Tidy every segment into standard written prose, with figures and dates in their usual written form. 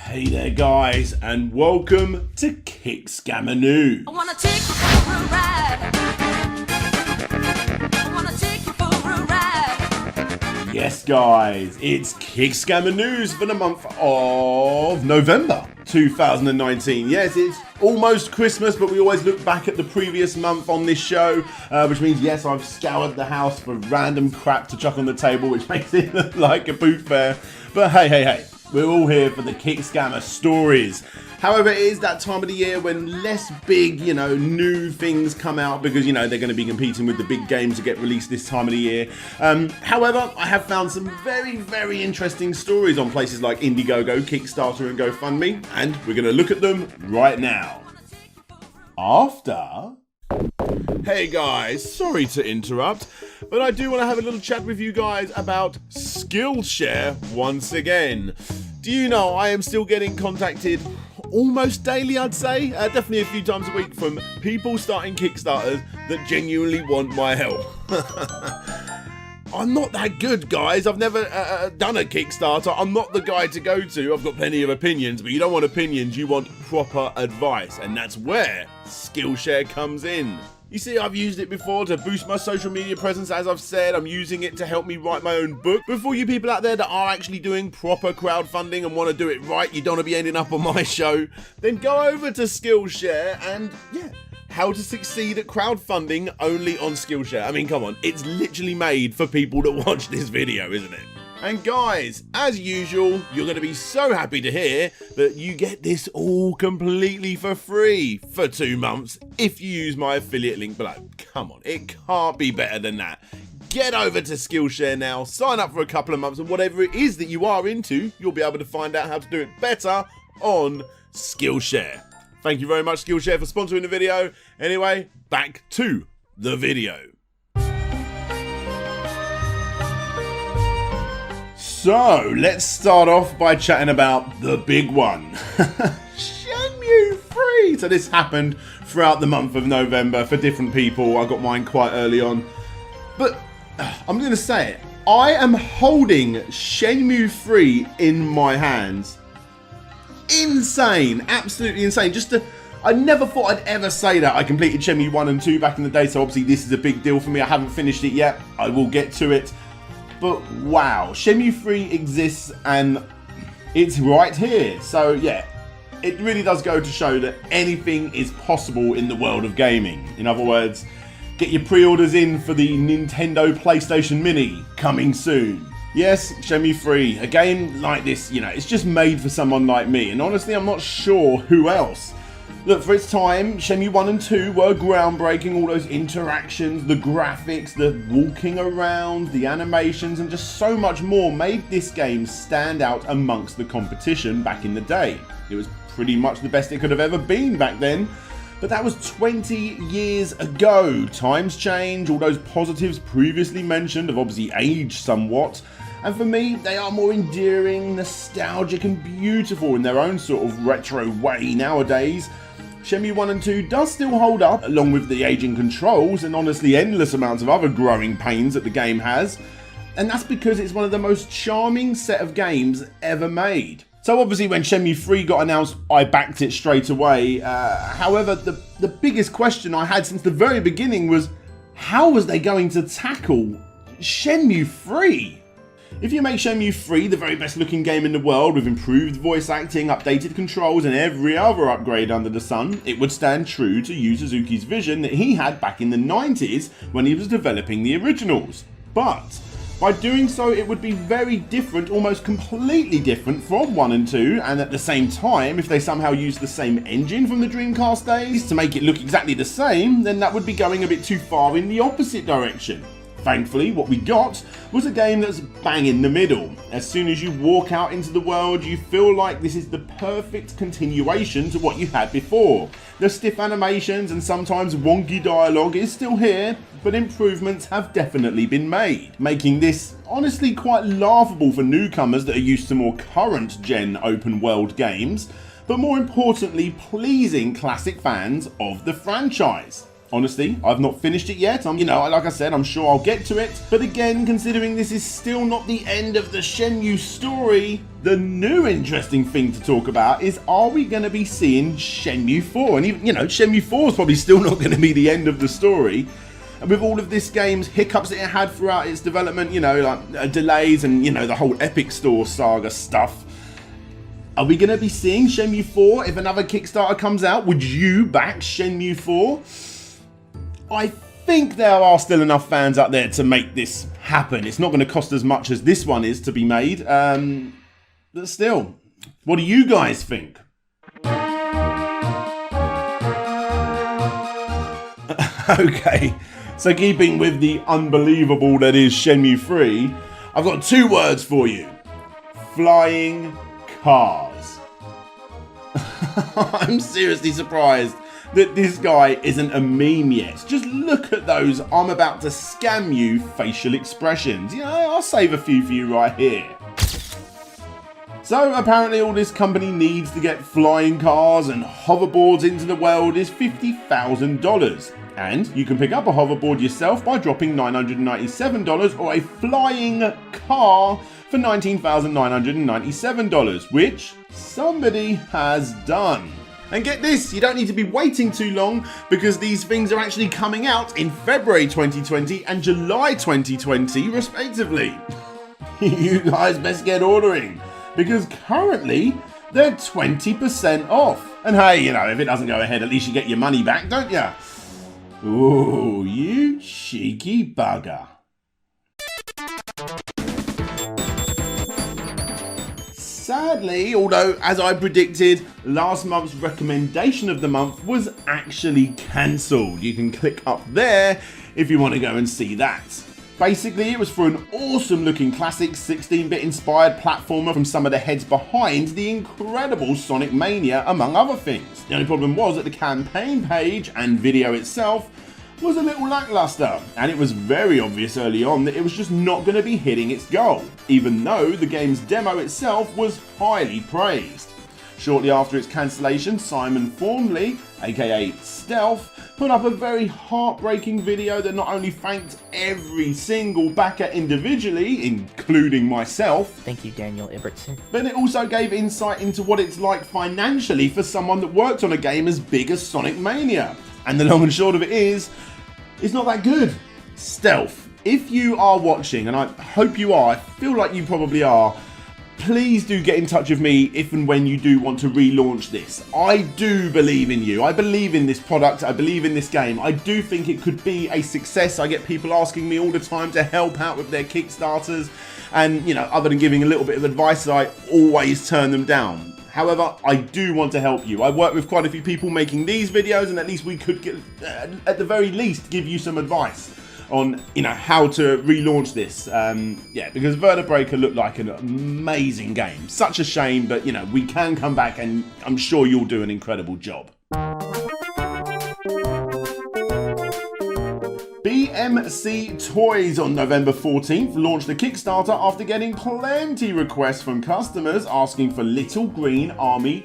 Hey there guys, and welcome to Kickscammer News. I wanna take you for a ride. I wanna take you for a ride. Yes guys, it's Kickscammer News for the month of November 2019. Yes, it's almost Christmas, but we always look back at the previous month on this show, which means yes, I've scoured the house for random crap to chuck on the table, which makes it look like a boot fair. But hey. We're all here for the Kickscammer stories. However, it is that time of the year when less big, new things come out because, they're going to be competing with the big games that get released this time of the year. However, I have found some very, very interesting stories on places like Indiegogo, Kickstarter and GoFundMe, and we're going to look at them right now. Hey guys, sorry to interrupt, but I do want to have a little chat with you guys about Skillshare once again. Do you know I am still getting contacted almost daily, I'd say, definitely a few times a week, from people starting Kickstarters that genuinely want my help. I'm not that good, guys. I've never done a Kickstarter. I'm not the guy to go to. I've got plenty of opinions, but you don't want opinions, you want proper advice, and that's where Skillshare comes in. You see, I've used it before to boost my social media presence, as I've said. I'm using it to help me write my own book. But for you people out there that are actually doing proper crowdfunding and want to do it right, you don't want to be ending up on my show, then go over to Skillshare and, how to succeed at crowdfunding only on Skillshare. I mean, come on, it's literally made for people that watch this video, isn't it? And guys, as usual, you're going to be so happy to hear that you get this all completely for free for 2 months if you use my affiliate link below. Come on, it can't be better than that. Get over to Skillshare now, sign up for a couple of months, and whatever it is that you are into, you'll be able to find out how to do it better on Skillshare. Thank you very much, Skillshare, for sponsoring the video. Anyway, back to the video. So, let's start off by chatting about the big one. Shenmue 3! So this happened throughout the month of November for different people. I got mine quite early on. But, I'm going to say it. I am holding Shenmue 3 in my hands. Insane. Absolutely insane. I never thought I'd ever say that. I completed Shenmue 1 and 2 back in the day, so obviously this is a big deal for me. I haven't finished it yet. I will get to it. But wow, Shenmue 3 exists and it's right here. So yeah, it really does go to show that anything is possible in the world of gaming. In other words, get your pre-orders in for the Nintendo PlayStation Mini coming soon. Yes, Shenmue 3, a game like this, it's just made for someone like me. And honestly, I'm not sure who else. Look, for its time, Shenmue 1 and 2 were groundbreaking. All those interactions, the graphics, the walking around, the animations, and just so much more made this game stand out amongst the competition back in the day. It was pretty much the best it could have ever been back then. But that was 20 years ago. Times change, all those positives previously mentioned have obviously aged somewhat. And for me, they are more endearing, nostalgic and beautiful in their own sort of retro way nowadays. Shenmue 1 and 2 does still hold up, along with the aging controls and honestly endless amounts of other growing pains that the game has. And that's because it's one of the most charming set of games ever made. So obviously when Shenmue 3 got announced, I backed it straight away. However, the biggest question I had since the very beginning was, how was they going to tackle Shenmue 3? If you make Shenmue 3 the very best looking game in the world with improved voice acting, updated controls and every other upgrade under the sun, it would stand true to Yu Suzuki's vision that he had back in the 90s when he was developing the originals. But by doing so, it would be very different, almost completely different from 1 and 2, and at the same time, if they somehow used the same engine from the Dreamcast days to make it look exactly the same, then that would be going a bit too far in the opposite direction. Thankfully, what we got was a game that's bang in the middle. As soon as you walk out into the world, you feel like this is the perfect continuation to what you had before. The stiff animations and sometimes wonky dialogue is still here, but improvements have definitely been made, making this honestly quite laughable for newcomers that are used to more current gen open world games, but more importantly pleasing classic fans of the franchise. Honestly, I've not finished it yet. Like I said, I'm sure I'll get to it. But again, considering this is still not the end of the Shenmue story, the new interesting thing to talk about is, are we going to be seeing Shenmue 4? And even, Shenmue 4 is probably still not going to be the end of the story. And with all of this game's hiccups that it had throughout its development, like delays and, the whole Epic Store saga stuff, are we going to be seeing Shenmue 4 if another Kickstarter comes out? Would you back Shenmue 4? I think there are still enough fans out there to make this happen. It's not going to cost as much as this one is to be made. But still, what do you guys think? Okay, so keeping with the unbelievable that is Shenmue 3, I've got 2 words for you. Flying cars. I'm seriously surprised that this guy isn't a meme yet. Just look at those "I'm about to scam you" facial expressions. I'll save a few for you right here. So apparently all this company needs to get flying cars and hoverboards into the world is $50,000. And you can pick up a hoverboard yourself by dropping $997 or a flying car for $19,997, which somebody has done. And get this, you don't need to be waiting too long because these things are actually coming out in February 2020 and July 2020 respectively. You guys best get ordering because currently they're 20% off. And hey, if it doesn't go ahead, at least you get your money back, don't you? Ooh, you cheeky bugger. Sadly, although as I predicted, last month's recommendation of the month was actually cancelled. You can click up there if you want to go and see that. Basically, it was for an awesome looking classic 16-bit inspired platformer from some of the heads behind the incredible Sonic Mania, among other things. The only problem was that the campaign page and video itself was a little lackluster, and it was very obvious early on that it was just not going to be hitting its goal, even though the game's demo itself was highly praised. Shortly after its cancellation, Simon Thornley, aka Stealth, put up a very heartbreaking video that not only thanked every single backer individually, including myself. Thank you, Daniel Ibbotson. But it also gave insight into what it's like financially for someone that worked on a game as big as Sonic Mania. And the long and short of it is, it's not that good. Stealth, if you are watching, and I hope you are, I feel like you probably are, please do get in touch with me if and when you do want to relaunch this. I do believe in you. I believe in this product. I believe in this game. I do think it could be a success. I get people asking me all the time to help out with their Kickstarters. And, other than giving a little bit of advice, I always turn them down. However, I do want to help you. I work with quite a few people making these videos, and at least we could get, at the very least, give you some advice on how to relaunch this. Because Vertebreaker looked like an amazing game. Such a shame, but we can come back, and I'm sure you'll do an incredible job. BMC Toys on November 14th launched a Kickstarter after getting plenty requests from customers asking for Little Green Army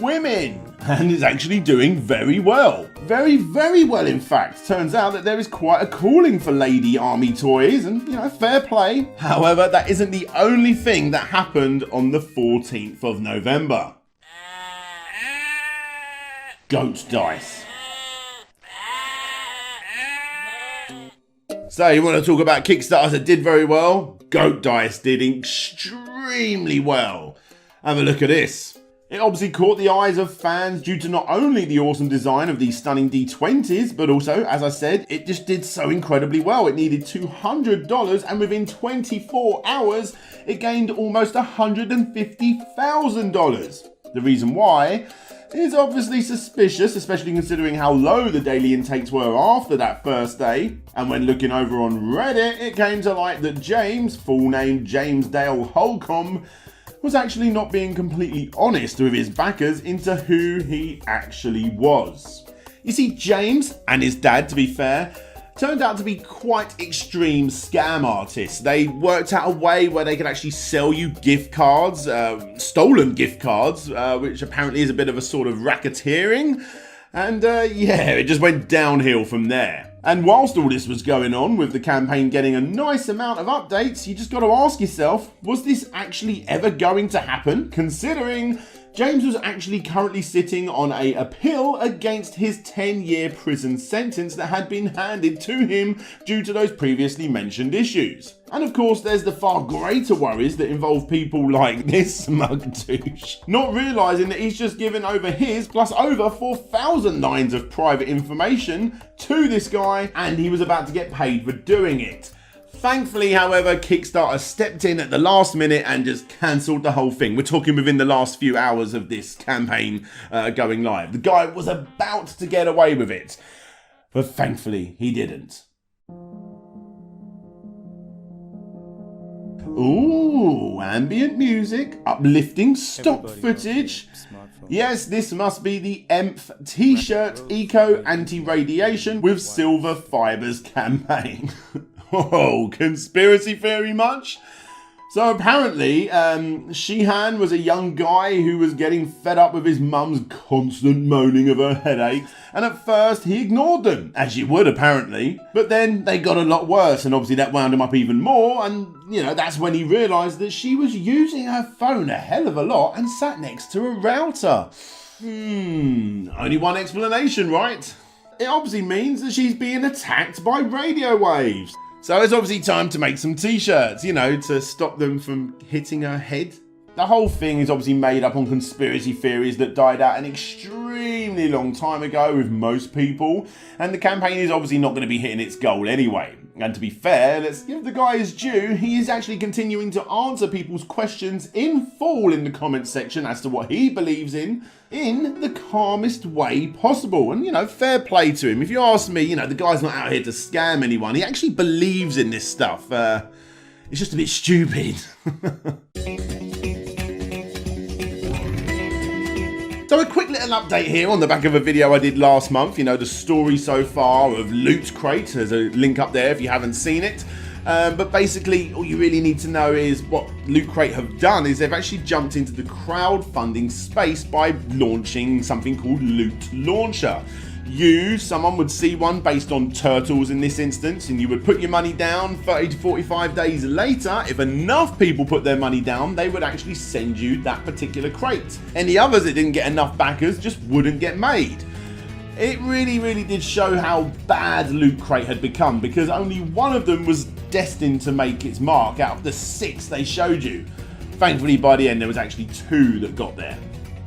women. And is actually doing very well. Very, very well, in fact. Turns out that there is quite a calling for Lady Army toys, and, fair play. However, that isn't the only thing that happened on the 14th of November. Goat dice. So, you want to talk about Kickstarters that did very well? Goat dice did extremely well. Have a look at this. It obviously caught the eyes of fans due to not only the awesome design of these stunning D20s, but also, as I said, it just did so incredibly well. It needed $200, and within 24 hours, it gained almost $150,000. The reason why is obviously suspicious, especially considering how low the daily intakes were after that first day. And when looking over on Reddit, it came to light that James, full name James Dale Holcomb, was actually not being completely honest with his backers into who he actually was. You see, James and his dad, to be fair, turned out to be quite extreme scam artists. They worked out a way where they could actually sell you gift cards, stolen gift cards, which apparently is a bit of a sort of racketeering. And yeah, it just went downhill from there. And whilst all this was going on, with the campaign getting a nice amount of updates, you just got to ask yourself, was this actually ever going to happen? Considering James was actually currently sitting on an appeal against his 10-year prison sentence that had been handed to him due to those previously mentioned issues. And of course, there's the far greater worries that involve people like this smug douche, not realising that he's just given over his plus over 4,000 lines of private information to this guy, and he was about to get paid for doing it. Thankfully, however, Kickstarter stepped in at the last minute and just cancelled the whole thing. We're talking within the last few hours of this campaign going live. The guy was about to get away with it, but thankfully he didn't. Ooh, ambient music, uplifting stock footage. Yes, this must be the EMF T-shirt Eco Anti-Radiation with Silver Fibers campaign. Oh, conspiracy theory much? So apparently, Shihan was a young guy who was getting fed up with his mum's constant moaning of her headache, and at first he ignored them, as you would apparently, but then they got a lot worse, and obviously that wound him up even more, and you know, that's when he realised that she was using her phone a hell of a lot and sat next to a router. Only one explanation, right? It obviously means that she's being attacked by radio waves. So it's obviously time to make some t-shirts, you know, to stop them from hitting her head. The whole thing is obviously made up on conspiracy theories that died out an extremely long time ago with most people, and the campaign is obviously not going to be hitting its goal anyway. And to be fair, let's give the guy his due, he is actually continuing to answer people's questions in full in the comments section as to what he believes in the calmest way possible. And, you know, fair play to him. If you ask me, you know, the guy's not out here to scam anyone. He actually believes in this stuff. It's just a bit stupid. So a quick little update here on the back of a video I did last month, you know, the story so far of Loot Crate. There's a link up there if you haven't seen it. But basically, all you really need to know is what Loot Crate have done is they've actually jumped into the crowdfunding space by launching something called Loot Launcher. Someone would see one based on turtles in this instance, and you would put your money down. 30 to 45 days later, if enough people put their money down, they would actually send you that particular crate. Any others that didn't get enough backers just wouldn't get made. It really did show how bad Loot Crate had become, because only one of them was destined to make its mark out of the 6 they showed you. Thankfully, by the end, there was actually 2 that got there.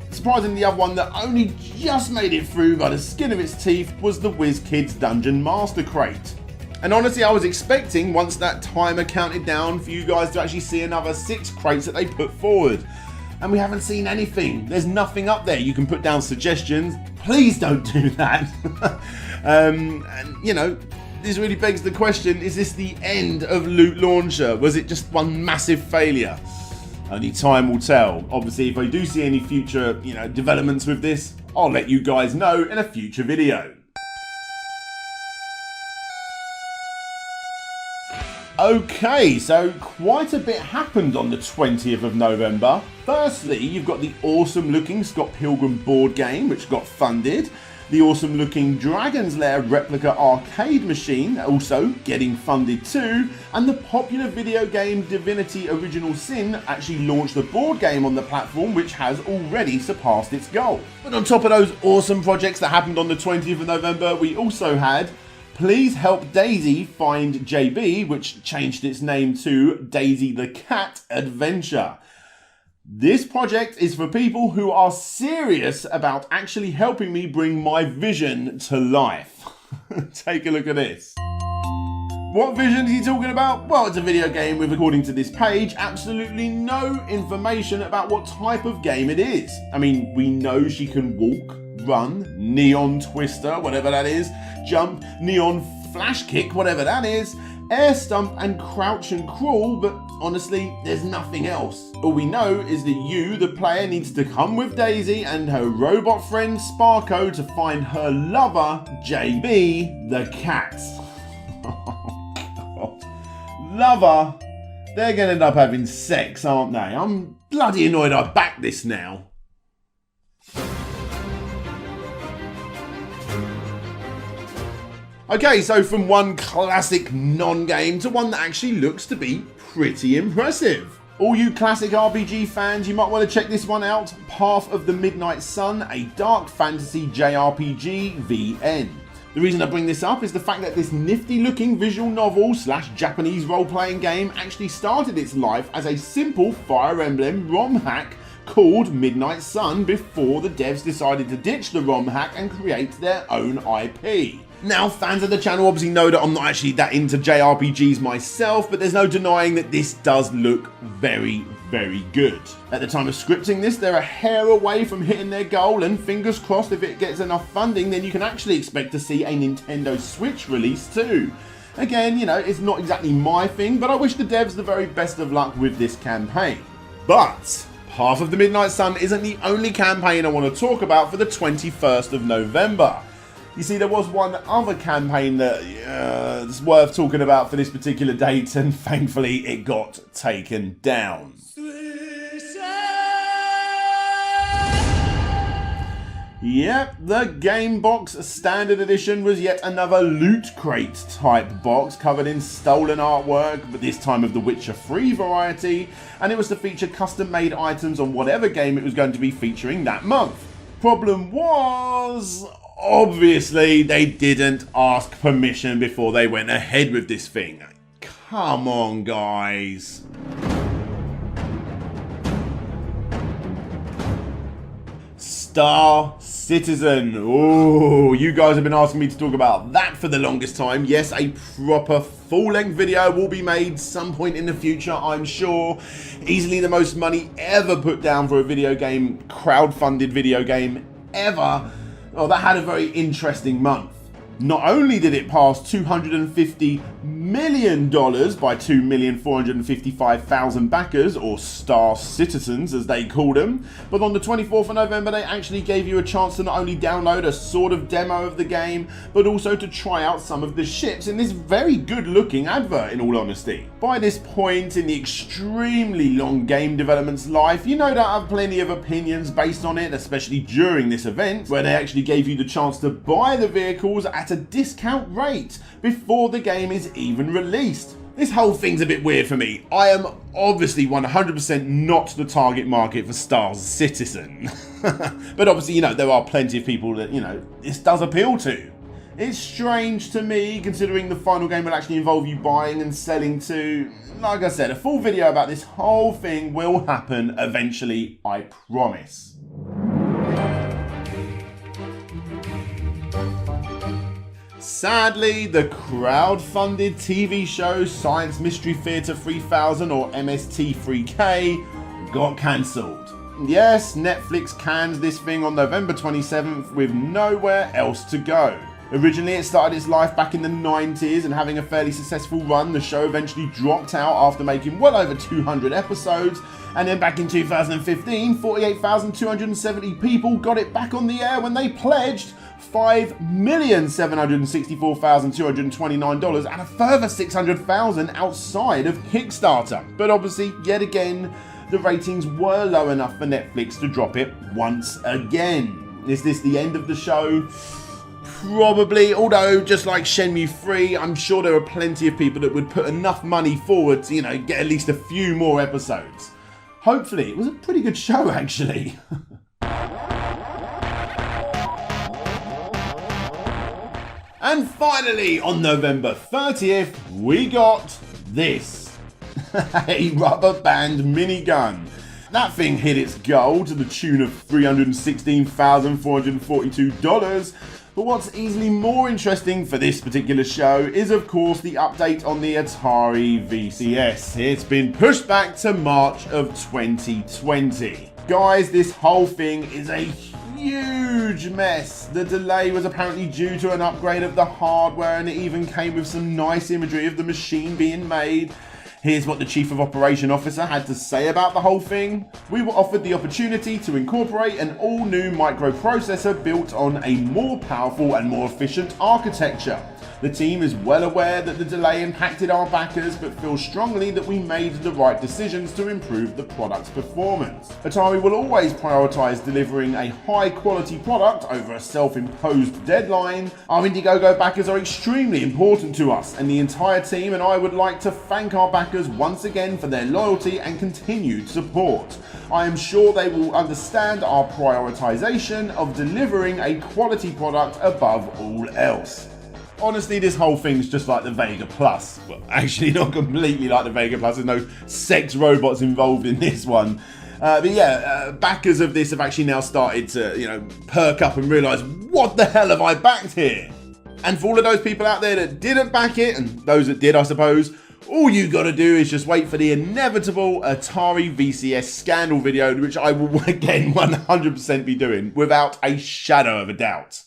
Surprisingly, the other one that only just made it through by the skin of its teeth was the WizKids Dungeon Master Crate. And honestly, I was expecting, once that timer counted down, for you guys to actually see another 6 crates that they put forward. And we haven't seen anything. There's nothing up there. You can put down suggestions. Please don't do that. And, you know, this really begs the question, is this the end of Loot Launcher? Was it just one massive failure? Only time will tell. Obviously, if I do see any future, you know, developments with this, I'll let you guys know in a future video. Okay, so quite a bit happened on the 20th of November. Firstly, you've got the awesome looking Scott Pilgrim board game, which got funded. The awesome looking Dragon's Lair replica arcade machine also getting funded too, and the popular video game Divinity Original Sin actually launched the board game on the platform, which has already surpassed its goal. But on top of those awesome projects that happened on the 20th of November, we also had Please Help Daisy Find JB, which changed its name to Daisy the Cat Adventure. This project is for people who are serious about actually helping me bring my vision to life. Take a look at this. What vision is he talking about? Well, it's a video game with, according to this page, absolutely no information about what type of game it is. I mean, we know she can walk, run, neon twister, whatever that is, jump, neon flash kick, whatever that is, air stump and crouch and crawl, but honestly, there's nothing else. All we know is that you, the player, needs to come with Daisy and her robot friend Sparko to find her lover, JB, the cat. Lover? They're gonna end up having sex, aren't they? I'm bloody annoyed I backed this now. Okay, so from one classic non-game to one that actually looks to be pretty impressive. All you classic RPG fans, you might want to check this one out. Path of the Midnight Sun, a dark fantasy JRPG VN. The reason I bring this up is the fact that this nifty looking visual novel / Japanese role-playing game actually started its life as a simple Fire Emblem ROM hack called Midnight Sun before the devs decided to ditch the ROM hack and create their own IP. Now, fans of the channel obviously know that I'm not actually that into JRPGs myself, but there's no denying that this does look very, very good. At the time of scripting this, they're a hair away from hitting their goal, and fingers crossed if it gets enough funding, then you can actually expect to see a Nintendo Switch release too. Again, you know, it's not exactly my thing, but I wish the devs the very best of luck with this campaign. But Path of the Midnight Sun isn't the only campaign I want to talk about for the 21st of November. You see, there was one other campaign that is worth talking about for this particular date, and thankfully it got taken down. Yep, the Game Box Standard Edition was yet another Loot Crate type box covered in stolen artwork, but this time of the Witcher 3 variety, and it was to feature custom made items on whatever game it was going to be featuring that month. Problem was, obviously they didn't ask permission before they went ahead with this thing. Come on, guys. Star Citizen. Oh, you guys have been asking me to talk about that for the longest time. Yes, a proper full-length video will be made some point in the future, I'm sure. Easily the most money ever put down for a video game, crowd-funded video game ever. Oh, that had a very interesting month. Not only did it pass $250 million by 2,455,000 backers, or Star Citizens as they called them, but on the 24th of November they actually gave you a chance to not only download a sort of demo of the game, but also to try out some of the ships in this very good looking advert, in all honesty. By this point in the extremely long game development's life, you know that I have plenty of opinions based on it, especially during this event, where they actually gave you the chance to buy the vehicles at a discount rate before the game is even released. This whole thing's a bit weird for me. I am obviously 100% not the target market for Star Citizen. But obviously, you know, there are plenty of people that, you know, this does appeal to. It's strange to me, considering the final game will actually involve you buying and selling too. Like I said, a full video about this whole thing will happen eventually, I promise. Sadly, the crowd-funded TV show Science Mystery Theater 3000, or MST3K, got cancelled. Yes, Netflix canned this thing on November 27th with nowhere else to go. Originally, it started its life back in the 90s, and having a fairly successful run, the show eventually dropped out after making well over 200 episodes, and then back in 2015, 48,270 people got it back on the air when they pledged $5,764,229 and a further $600,000 outside of Kickstarter. But obviously, yet again, the ratings were low enough for Netflix to drop it once again. Is this the end of the show? Probably, although just like Shenmue 3, I'm sure there are plenty of people that would put enough money forward to, you know, get at least a few more episodes. Hopefully, it was a pretty good show actually. And finally, on November 30th, we got this. A rubber band minigun. That thing hit its goal to the tune of $316,442. But what's easily more interesting for this particular show is, of course, the update on the Atari VCS. It's been pushed back to March of 2020. Guys, this whole thing is a huge mess. The delay was apparently due to an upgrade of the hardware, and it even came with some nice imagery of the machine being made. Here's what the Chief of Operation Officer had to say about the whole thing. We were offered the opportunity to incorporate an all-new microprocessor built on a more powerful and more efficient architecture. The team is well aware that the delay impacted our backers, but feels strongly that we made the right decisions to improve the product's performance. Atari will always prioritise delivering a high-quality product over a self-imposed deadline. Our Indiegogo backers are extremely important to us, and the entire team and I would like to thank our backers once again for their loyalty and continued support. I am sure they will understand our prioritisation of delivering a quality product above all else. Honestly, this whole thing's just like the Vega Plus. Well, actually not completely like the Vega Plus. There's no sex robots involved in this one. But yeah, backers of this have actually now started to, perk up and realise, what the hell have I backed here? And for all of those people out there that didn't back it, and those that did, I suppose, all you gotta do is just wait for the inevitable Atari VCS scandal video, which I will again 100% be doing without a shadow of a doubt.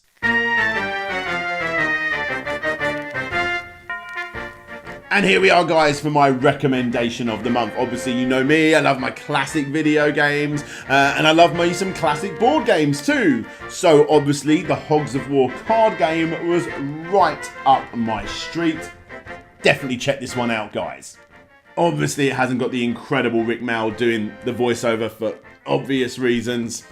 And here we are, guys, for my recommendation of the month. Obviously, you know me, I love my classic video games, and I love me some classic board games too. So obviously, the Hogs of War card game was right up my street. Definitely check this one out, guys. Obviously, it hasn't got the incredible Rick Mel doing the voiceover for obvious reasons.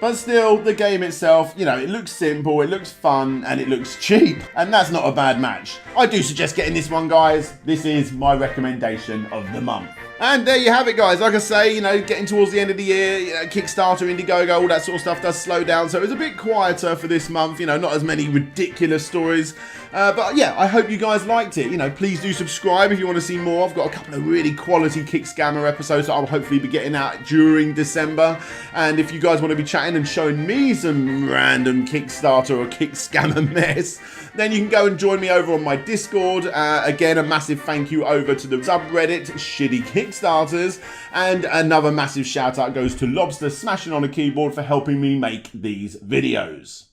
But still, the game itself, it looks simple, it looks fun, and it looks cheap. And that's not a bad match. I do suggest getting this one, guys. This is my recommendation of the month. And there you have it, guys. Like I say, getting towards the end of the year, Kickstarter, Indiegogo, all that sort of stuff does slow down. So it was a bit quieter for this month, not as many ridiculous stories. But yeah, I hope you guys liked it. Please do subscribe if you want to see more. I've got a couple of really quality Kickscammer episodes that I'll hopefully be getting out during December. And if you guys want to be chatting and showing me some random Kickstarter or Kickscammer mess, then you can go and join me over on my Discord. Again, a massive thank you over to the subreddit Shitty Kickstarters. And another massive shout out goes to Lobster smashing on a keyboard for helping me make these videos.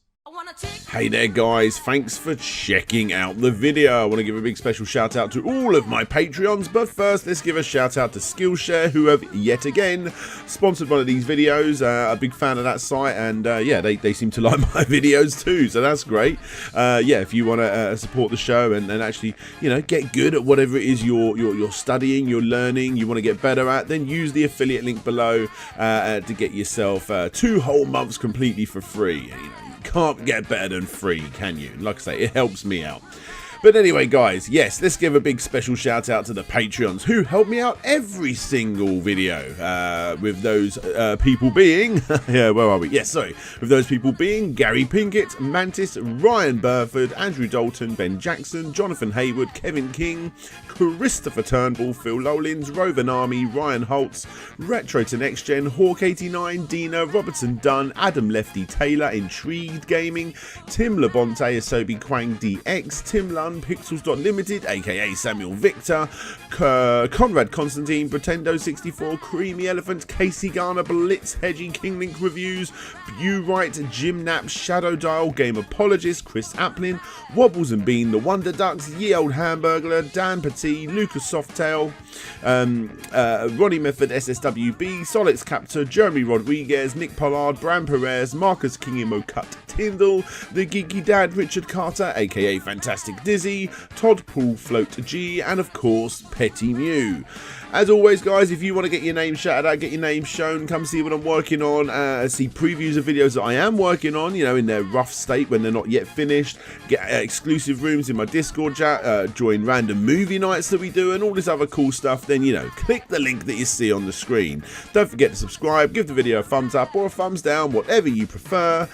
Hey there, guys, thanks for checking out the video. I want to give a big special shout out to all of my Patreons, but first let's give a shout out to Skillshare, who have yet again sponsored one of these videos. A big fan of that site, and yeah, they seem to like my videos too, so that's great. Yeah, if you want to support the show and actually get good at whatever it is you're studying, you're learning, you want to get better at, then use the affiliate link below to get yourself 2 whole months completely for free. Can't get better than free, can you? Like I say, it helps me out. But anyway, guys, yes, let's give a big special shout out to the Patreons who help me out every single video. With those people being, yeah, where are we? Yes, sorry. With those people being Gary Pinkett, Mantis, Ryan Burford, Andrew Dalton, Ben Jackson, Jonathan Haywood, Kevin King, Christopher Turnbull, Phil Lowlins, Rovan Army, Ryan Holtz, Retro to Next Gen, Hawk89, Dina, Robertson Dunn, Adam Lefty Taylor, Intrigued Gaming, Tim Labonte, Asobi Quang DX, Tim Lund, Pixels.Limited, aka Samuel Victor, Conrad Constantine, Pretendo64, Creamy Elephant, Casey Garner, Blitz, Hedgie, Kinglink Reviews, Bewright, Jim Knapp, Shadow Dial, Game Apologist, Chris Applin, Wobbles and Bean, The Wonder Ducks, Ye Old Hamburglar, Dan Petit, Lucas Softail, Ronnie Method, SSWB, Solix Captor, Jeremy Rodriguez, Nick Pollard, Bram Perez, Marcus Kingimo Cut Tyndall, The Geeky Dad, Richard Carter, aka Fantastic Dizzy, Todd Pool Float G, and of course Petty Mew. As always, guys, if you want to get your name shouted out, get your name shown, come see what I'm working on, see previews of videos that I am working on, in their rough state when they're not yet finished, get exclusive rooms in my Discord chat, join random movie nights that we do, and all this other cool stuff, then, click the link that you see on the screen. Don't forget to subscribe, give the video a thumbs up or a thumbs down, whatever you prefer.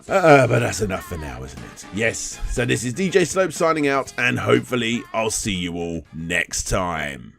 But that's enough for now, isn't it? Yes, so this is DJ Slope signing out, and hopefully I'll see you all next time.